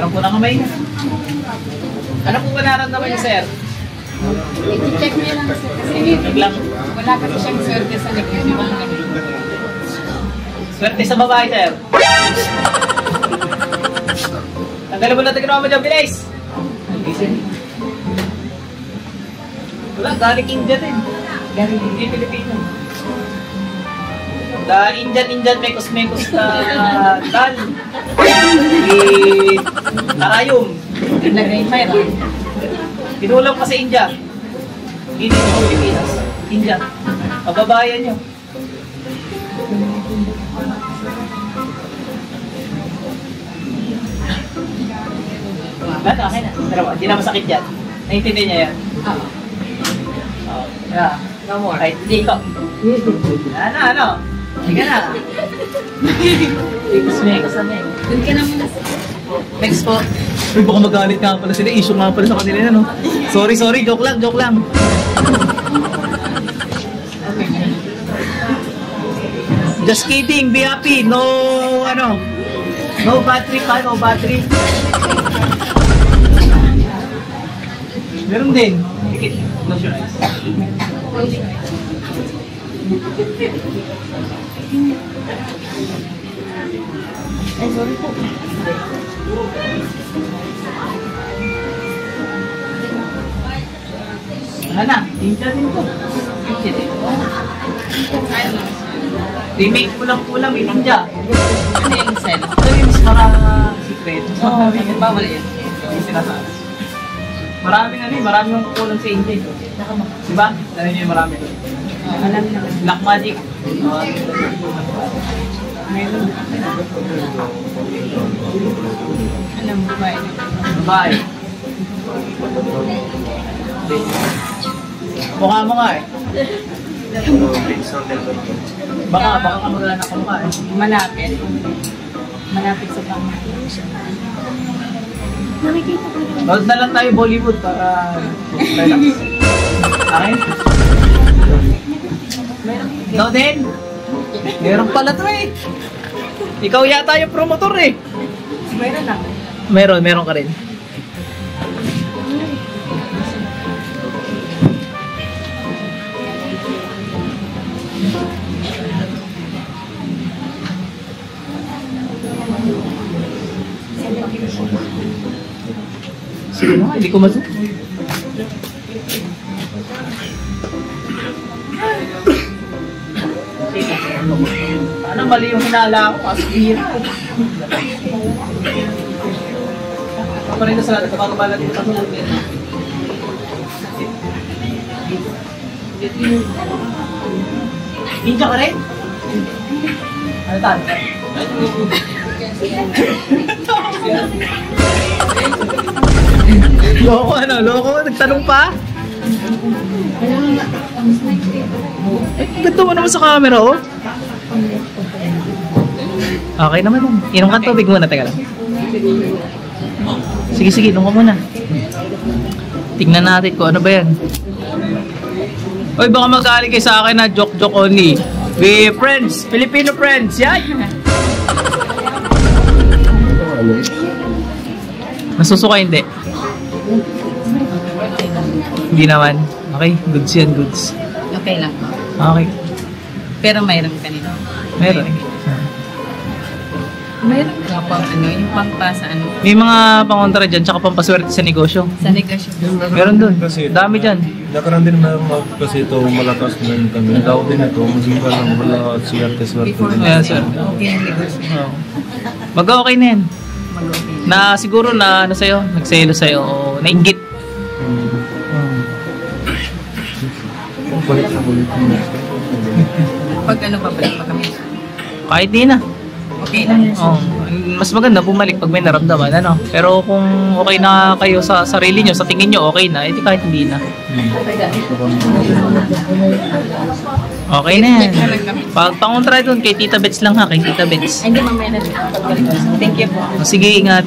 Parang po na kamay niya. Ano po ba nararamdaman niyo, sir? I-check niya lang sir kasi wala kasi siyang swerte sa likod. Swerte sa babae, sir. Tanggalin mo na tignan mo dyan, bilis! Wala, galing India din. Galing hindi Pilipino. Da Indian mekos na dal. Karayom. Naglagay mayroon. Pinulang pa sa India. Hindi sa Pilipinas. India. Pababayan nyo. Gano'n, okay na. Pero hindi na masakit yan. Naintindihan niya yan. Oo. Yeah. No more. Right, hindi ko. Ano? Sige na. Mekos na eh. Doon ka na muna. Next po. Uy, baka magalit nga pala sila. Issue nga pala sa kanila yan, no? Sorry. Joke lang. Just kidding. Be happy. No battery pa. No battery. Meron din. Close your eyes. Ay, sorry po. Wala na, India din po. India din. Remake kulang in India. Ano yung cell? Ito yung mas secret. Bawal yan. Yung sinasabi. Maraming yung kukulang sa India. Diba? Dahil nyo yung marami. Alam na. Black magic. Alam mo ba? Babae. Mukha mo nga eh. Baka ka magala na kumukha eh. Malapit. Malapit sa pamilya. Nakikita ko yun. Load na lang tayo Bollywood para relax. Okay? Ikaw din? Meron pala to eh. Ikaw yata yung promotor eh. Meron lang. Meron ka rin. Sige na, hindi ko masuk. Ano mali yung hinala ko? Kasbira. Pa rin sa lahat, kapag dito sa tulog din. Inja ka rin? Ano tayo? Loko? Nagtanong pa? Ganto mo naman sa camera, oh. Okay naman yan. Inom ka tubig muna, teka lang. Sige, inom ka muna. Tingnan natin kung ano ba yan. Oy, baka mag-aali kayo sa akin na joke only. We friends, Filipino friends, yan! Nasusuka hindi? Hindi naman. Okay, goods yan, goods. Okay lang po. Okay. Pero mayroon kanina. Meron. Mayroon ka pang yung pangpasa May mga pangontra dyan, tsaka pampaswerte sa negosyo. sa negosyo. Meron dun. Kasi Dami dyan. nakaroon din kasi ito malakas din kami. Tao din ito, maging ka lang wala swerte. Ayan, sir. Okay ang negosyo. Mag-okay na yan. Mag-okay. Na siguro na ano sa'yo, nagselo sa'yo, o nainggit. Balik. Pag ano babalik pa kami. Kahit di na. Okay lang. Oh, mas maganda bumalik pag may naramdaman, ano? Pero kung okay na kayo sa sarili nyo, sa tingin nyo okay na, edi kahit hindi na. Okay na yan. Pag pangontra doon, kay Tita Bets lang ha, kay Tita Bets. Hindi mamaya na. Thank you po. Sige, ingat.